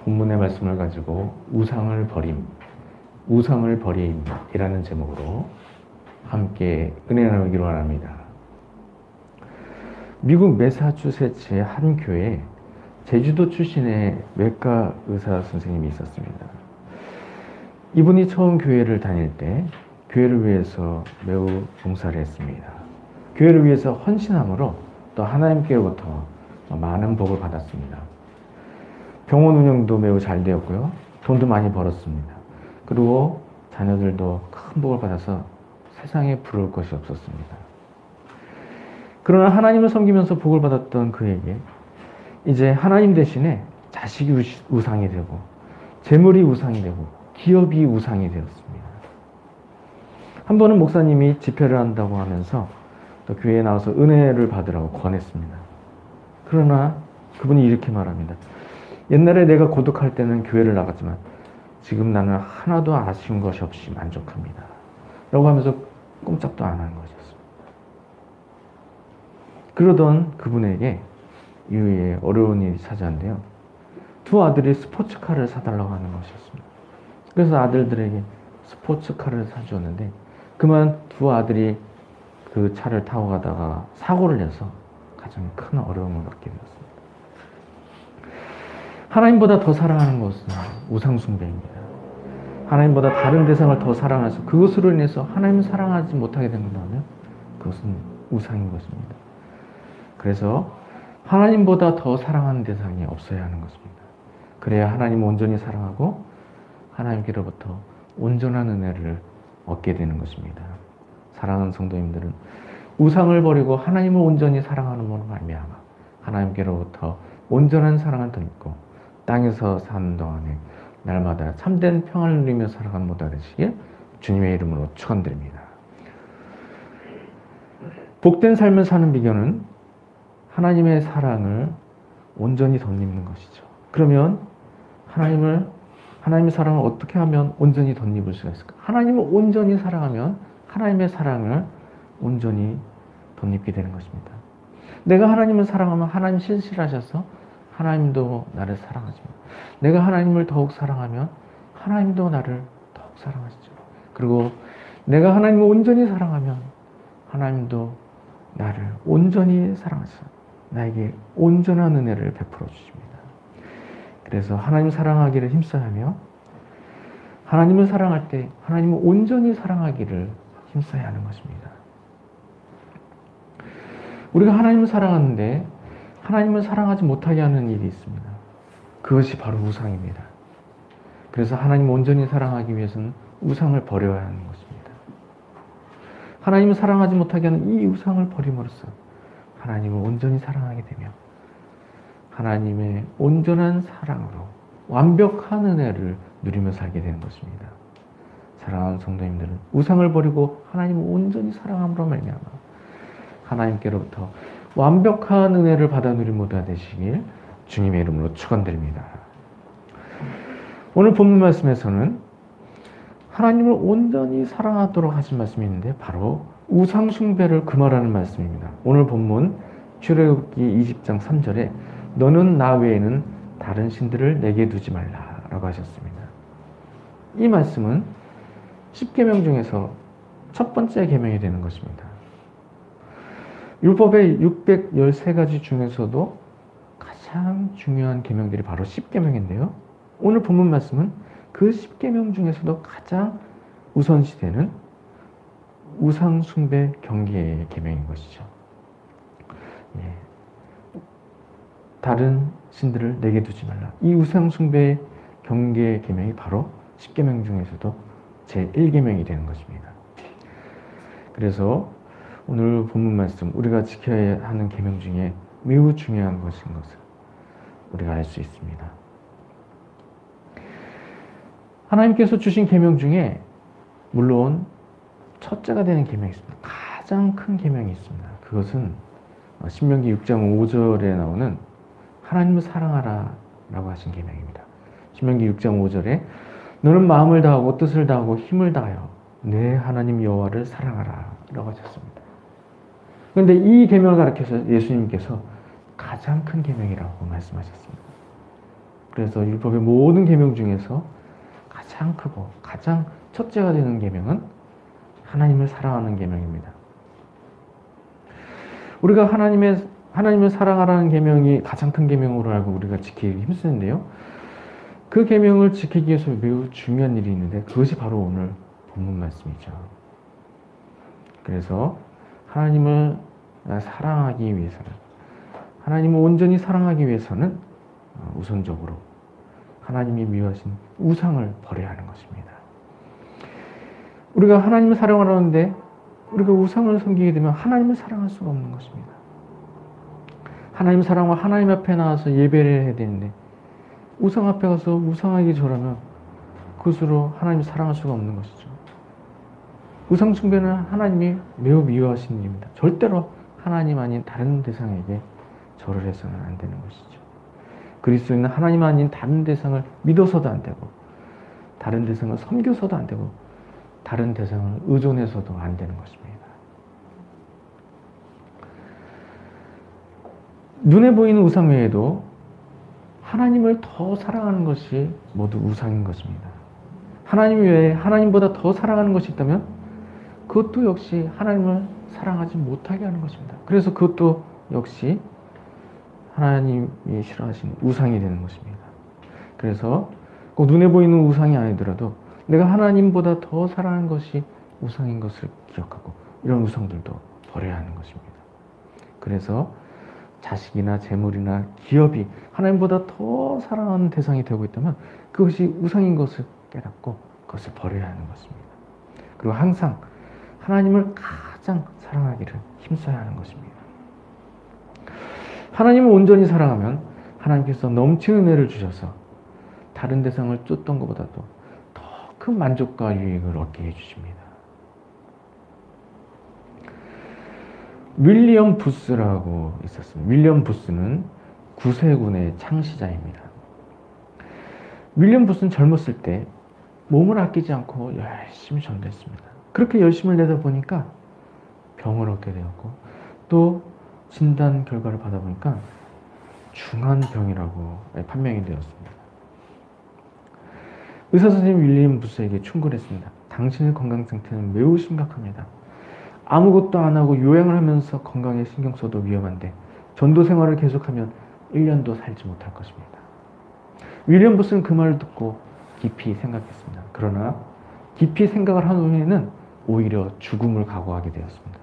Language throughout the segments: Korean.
본문의 말씀을 가지고 우상을 버림이라는 제목으로 함께 은혜 나누기로 합니다. 미국 매사추세츠의 한 교회에 제주도 출신의 외과 의사 선생님이 있었습니다. 이분이 처음 교회를 다닐 때 교회를 위해서 매우 봉사를 했습니다. 교회를 위해서 헌신함으로 또 하나님께로부터 많은 복을 받았습니다. 병원 운영도 매우 잘 되었고요. 돈도 많이 벌었습니다. 그리고 자녀들도 큰 복을 받아서 세상에 부러울 것이 없었습니다. 그러나 하나님을 섬기면서 복을 받았던 그에게 이제 하나님 대신에 자식이 우상이 되고 재물이 우상이 되고 기업이 우상이 되었습니다. 한 번은 목사님이 집회를 한다고 하면서 또 교회에 나와서 은혜를 받으라고 권했습니다. 그러나 그분이 이렇게 말합니다. 옛날에 내가 고독할 때는 교회를 나갔지만 지금 나는 하나도 아쉬운 것이 없이 만족합니다. 라고 하면서 꼼짝도 안 한 것이었습니다. 그러던 그분에게 이후에 어려운 일이 찾아왔는데요. 두 아들이 스포츠카를 사달라고 하는 것이었습니다. 그래서 아들들에게 스포츠카를 사주었는데 그만 두 아들이 그 차를 타고 가다가 사고를 내서 가장 큰 어려움을 받게 되었습니다. 하나님보다 더 사랑하는 것은 우상숭배입니다. 하나님보다 다른 대상을 더 사랑해서 그것으로 인해서 하나님을 사랑하지 못하게 된다면 그것은 우상인 것입니다. 그래서 하나님보다 더 사랑하는 대상이 없어야 하는 것입니다. 그래야 하나님을 온전히 사랑하고 하나님께로부터 온전한 은혜를 얻게 되는 것입니다. 사랑하는 성도님들은 우상을 버리고 하나님을 온전히 사랑하는 것으로 말미암아 하나님께로부터 온전한 사랑을 얻고 땅에서 사는 동안에 날마다 참된 평안을 누리며 살아가는 모두가 되시길 주님의 이름으로 축원드립니다. 복된 삶을 사는 비결은 하나님의 사랑을 온전히 덧입는 것이죠. 그러면 하나님의 사랑을 어떻게 하면 온전히 덧입을 수가 있을까? 하나님을 온전히 사랑하면 하나님의 사랑을 온전히 덧입게 되는 것입니다. 내가 하나님을 사랑하면 하나님 신실하셔서 하나님도 나를 사랑하지만 내가 하나님을 더욱 사랑하면 하나님도 나를 더욱 사랑하시죠. 그리고 내가 하나님을 온전히 사랑하면 하나님도 나를 온전히 사랑하셔서 나에게 온전한 은혜를 베풀어 주십니다. 그래서 하나님 사랑하기를 힘써야 하며 하나님을 사랑할 때 하나님을 온전히 사랑하기를 힘써야 하는 것입니다. 우리가 하나님을 사랑하는데 하나님을 사랑하지 못하게 하는 일이 있습니다. 그것이 바로 우상입니다. 그래서 하나님을 온전히 사랑하기 위해서는 우상을 버려야 하는 것입니다. 하나님을 사랑하지 못하게 하는 이 우상을 버림으로써 하나님을 온전히 사랑하게 되며 하나님의 온전한 사랑으로 완벽한 은혜를 누리며 살게 되는 것입니다. 사랑하는 성도님들은 우상을 버리고 하나님을 온전히 사랑함으로 말미암아 하나님께로부터 완벽한 은혜를 받아 누린 모두가 되시길 주님의 이름으로 축원드립니다. 오늘 본문 말씀에서는 하나님을 온전히 사랑하도록 하신 말씀이 있는데 바로 우상 숭배를 금하라는 말씀입니다. 오늘 본문 출애굽기 20장 3절에 너는 나 외에는 다른 신들을 내게 두지 말라라고 하셨습니다. 이 말씀은 10계명 중에서 첫 번째 계명이 되는 것입니다. 율법의 613가지 중에서도 가장 중요한 계명들이 바로 10계명인데요. 오늘 본문 말씀은 그 10계명 중에서도 가장 우선시되는 우상 숭배 경계의 계명인 것이죠. 다른 신들을 내게 두지 말라. 이 우상 숭배 경계의 계명이 바로 10계명 중에서도 제1계명이 되는 것입니다. 그래서 오늘 본문 말씀 우리가 지켜야 하는 계명 중에 매우 중요한 것인 것을 우리가 알 수 있습니다. 하나님께서 주신 계명 중에 물론 첫째가 되는 계명이 있습니다. 가장 큰 계명이 있습니다. 그것은 신명기 6장 5절에 나오는 하나님을 사랑하라 라고 하신 계명입니다. 신명기 6장 5절에 너는 마음을 다하고 뜻을 다하고 힘을 다하여 내 하나님 여호와를 사랑하라 라고 하셨습니다. 그런데 이 계명을 가르쳐서 예수님께서 가장 큰 계명이라고 말씀하셨습니다. 그래서 율법의 모든 계명 중에서 가장 크고 가장 첫째가 되는 계명은 하나님을 사랑하는 계명입니다. 우리가 하나님을 사랑하라는 계명이 가장 큰 계명으로 알고 우리가 지키기 힘쓰는데요. 그 계명을 지키기 위해서 매우 중요한 일이 있는데 그것이 바로 오늘 본문 말씀이죠. 그래서 하나님을 사랑하기 위해서는, 하나님을 온전히 사랑하기 위해서는 우선적으로 하나님이 미워하신 우상을 버려야 하는 것입니다. 우리가 하나님을 사랑하려는데 우리가 우상을 섬기게 되면 하나님을 사랑할 수가 없는 것입니다. 하나님 사랑과 하나님 앞에 나와서 예배를 해야 되는데 우상 앞에 가서 우상에게 절하면 그것으로 하나님을 사랑할 수가 없는 것이죠. 우상 숭배는 하나님이 매우 미워하시는 일입니다. 절대로 하나님 아닌 다른 대상에게 절을 해서는 안 되는 것이죠. 그리스도인은 하나님 아닌 다른 대상을 믿어서도 안 되고, 다른 대상을 섬겨서도 안 되고, 다른 대상을 의존해서도 안 되는 것입니다. 눈에 보이는 우상 외에도 하나님을 더 사랑하는 것이 모두 우상인 것입니다. 하나님 외에 하나님보다 더 사랑하는 것이 있다면 그것도 역시 하나님을 사랑하지 못하게 하는 것입니다. 그래서 그것도 역시 하나님이 싫어하시는 우상이 되는 것입니다. 그래서 꼭 눈에 보이는 우상이 아니더라도 내가 하나님보다 더 사랑하는 것이 우상인 것을 기억하고 이런 우상들도 버려야 하는 것입니다. 그래서 자식이나 재물이나 기업이 하나님보다 더 사랑하는 대상이 되고 있다면 그것이 우상인 것을 깨닫고 그것을 버려야 하는 것입니다. 그리고 항상 하나님을 가장 사랑하기를 힘써야 하는 것입니다. 하나님을 온전히 사랑하면 하나님께서 넘치는 은혜를 주셔서 다른 대상을 쫓던 것보다도 더 큰 만족과 유익을 얻게 해주십니다. 윌리엄 부스라고 있었습니다. 윌리엄 부스는 구세군의 창시자입니다. 윌리엄 부스는 젊었을 때 몸을 아끼지 않고 열심히 전도했습니다. 그렇게 열심을 내다 보니까 병을 얻게 되었고 또 진단 결과를 받아보니까 중환병이라고 판명이 되었습니다. 의사 선생님 윌리엄 부스에게 충고했습니다. 당신의 건강 상태는 매우 심각합니다. 아무것도 안 하고 요양을 하면서 건강에 신경 써도 위험한데 전도 생활을 계속하면 1년도 살지 못할 것입니다. 윌리엄 부스는 그 말을 듣고 깊이 생각했습니다. 그러나 깊이 생각을 한 후에는 오히려 죽음을 각오하게 되었습니다.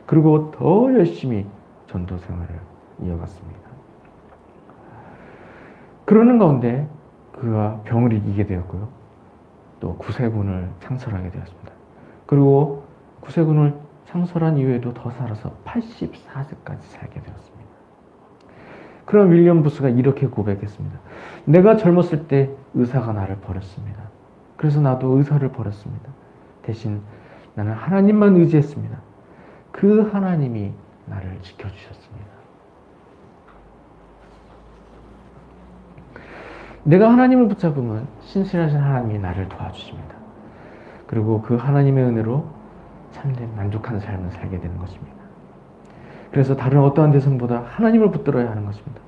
그리고 더 열심히 전도 생활을 이어갔습니다. 그러는 가운데 그가 병을 이기게 되었고요. 또 구세군을 창설하게 되었습니다. 그리고 구세군을 창설한 이후에도 더 살아서 84세까지 살게 되었습니다. 그럼 윌리엄 부스가 이렇게 고백했습니다. 내가 젊었을 때 의사가 나를 버렸습니다. 그래서 나도 의사를 버렸습니다. 대신 나는 하나님만 의지했습니다. 그 하나님이 나를 지켜주셨습니다. 내가 하나님을 붙잡으면 신실하신 하나님이 나를 도와주십니다. 그리고 그 하나님의 은혜로 참된 만족한 삶을 살게 되는 것입니다. 그래서 다른 어떠한 대상보다 하나님을 붙들어야 하는 것입니다.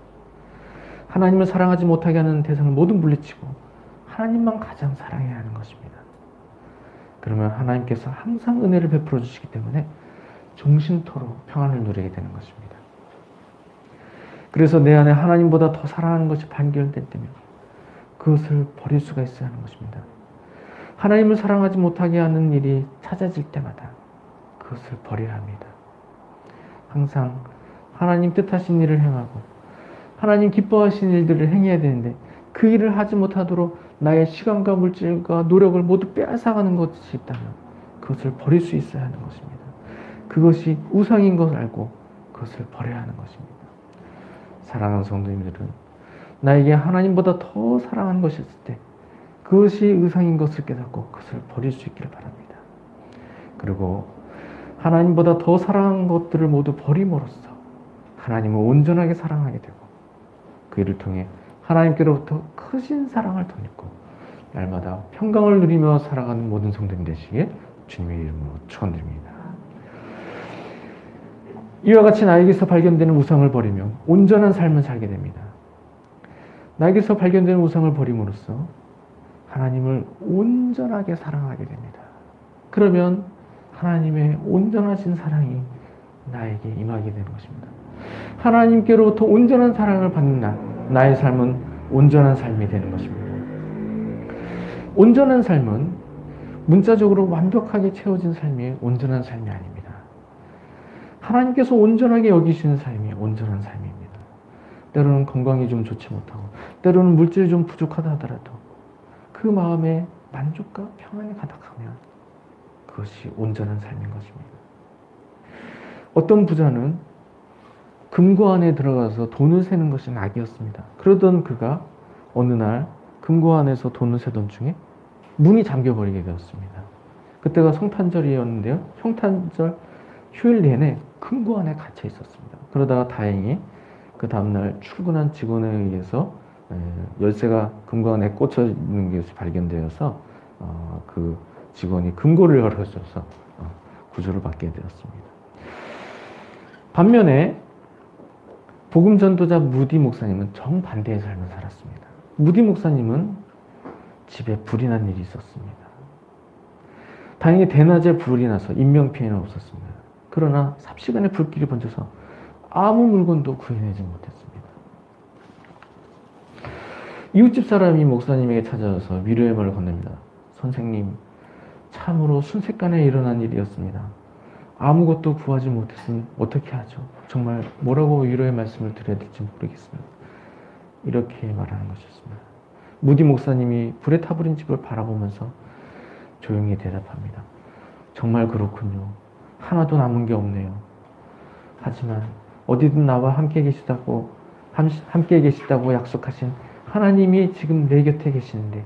하나님을 사랑하지 못하게 하는 대상을 모두 물리치고 하나님만 가장 사랑해야 하는 것입니다. 그러면 하나님께서 항상 은혜를 베풀어 주시기 때문에 종신토록 평안을 누리게 되는 것입니다. 그래서 내 안에 하나님보다 더 사랑하는 것이 발견될 때면 그것을 버릴 수가 있어야 하는 것입니다. 하나님을 사랑하지 못하게 하는 일이 찾아질 때마다 그것을 버려야 합니다. 항상 하나님 뜻하신 일을 행하고 하나님 기뻐하신 일들을 행해야 되는데 그 일을 하지 못하도록 나의 시간과 물질과 노력을 모두 빼앗아가는 것이 있다면 그것을 버릴 수 있어야 하는 것입니다. 그것이 우상인 것을 알고 그것을 버려야 하는 것입니다. 사랑하는 성도님들은 나에게 하나님보다 더 사랑하는 것이 있을 때 그것이 의상인 것을 깨닫고 그것을 버릴 수 있기를 바랍니다. 그리고 하나님보다 더 사랑하는 것들을 모두 버림으로써 하나님을 온전하게 사랑하게 되고 그 일을 통해 하나님께로부터 크신 사랑을 덧입고 날마다 평강을 누리며 살아가는 모든 성도님 되시길 주님의 이름으로 축원드립니다. 이와 같이 나에게서 발견되는 우상을 버리며 온전한 삶을 살게 됩니다. 나에게서 발견되는 우상을 버림으로써 하나님을 온전하게 사랑하게 됩니다. 그러면 하나님의 온전하신 사랑이 나에게 임하게 되는 것입니다. 하나님께로부터 온전한 사랑을 받는 나의 삶은 온전한 삶이 되는 것입니다. 온전한 삶은 문자적으로 완벽하게 채워진 삶이 온전한 삶이 아닙니다. 하나님께서 온전하게 여기시는 삶이 온전한 삶입니다. 때로는 건강이 좀 좋지 못하고 때로는 물질이 좀 부족하다 하더라도 그 마음에 만족과 평안이 가득하면 그것이 온전한 삶인 것입니다. 어떤 부자는 금고 안에 들어가서 돈을 세는 것이 낙이었습니다. 그러던 그가 어느 날 금고 안에서 돈을 세던 중에 문이 잠겨버리게 되었습니다. 그때가 성탄절이었는데요. 성탄절 휴일 내내 금고 안에 갇혀 있었습니다. 그러다가 다행히 그 다음날 출근한 직원에 의해서 열쇠가 금고 안에 꽂혀 있는 것이 발견되어서 그 직원이 금고를 열어줘서 구조를 받게 되었습니다. 반면에 복음 전도자 무디 목사님은 정반대의 삶을 살았습니다. 무디 목사님은 집에 불이 난 일이 있었습니다. 다행히 대낮에 불이 나서 인명피해는 없었습니다. 그러나 삽시간에 불길이 번져서 아무 물건도 구해내지 못했습니다. 이웃집 사람이 목사님에게 찾아와서 위로의 말을 건넵니다. 선생님, 참으로 순식간에 일어난 일이었습니다. 아무것도 구하지 못했으면 어떻게 하죠? 정말 뭐라고 위로의 말씀을 드려야 될지 모르겠습니다. 이렇게 말하는 것이었습니다. 무디 목사님이 불에 타버린 집을 바라보면서 조용히 대답합니다. 정말 그렇군요. 하나도 남은 게 없네요. 하지만 어디든 나와 함께 계시다고 약속하신 하나님이 지금 내 곁에 계시는데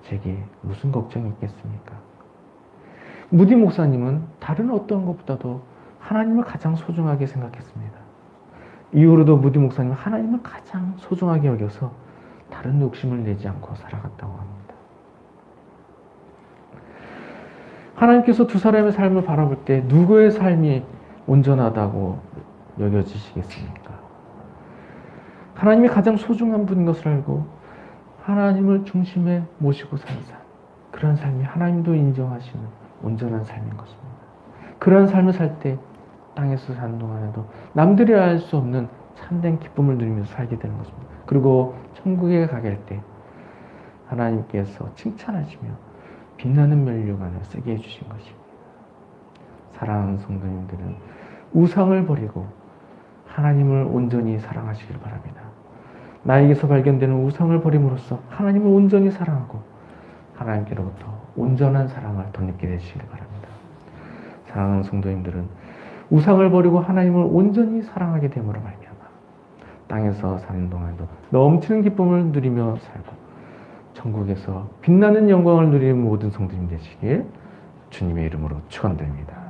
제게 무슨 걱정이 있겠습니까? 무디 목사님은 다른 어떤 것보다도 하나님을 가장 소중하게 생각했습니다. 이후로도 무디 목사님은 하나님을 가장 소중하게 여겨서 다른 욕심을 내지 않고 살아갔다고 합니다. 하나님께서 두 사람의 삶을 바라볼 때 누구의 삶이 온전하다고 여겨지시겠습니까? 하나님이 가장 소중한 분인 것을 알고 하나님을 중심에 모시고 사는 삶, 그런 삶이 하나님도 인정하시는 온전한 삶인 것입니다. 그런 삶을 살 때 땅에서 사는 동안에도 남들이 알 수 없는 참된 기쁨을 누리면서 살게 되는 것입니다. 그리고 천국에 가게 할 때 하나님께서 칭찬하시며 빛나는 면류관을 쓰게 해주신 것입니다. 사랑하는 성도님들은 우상을 버리고 하나님을 온전히 사랑하시길 바랍니다. 나에게서 발견되는 우상을 버림으로써 하나님을 온전히 사랑하고 하나님께로부터 온전한 사랑을 덧입게 되시길 바랍니다. 사랑하는 성도님들은 우상을 버리고 하나님을 온전히 사랑하게 됨으로 말미암아 땅에서 사는 동안도 넘치는 기쁨을 누리며 살고 천국에서 빛나는 영광을 누리는 모든 성도님 되시길 주님의 이름으로 축원드립니다.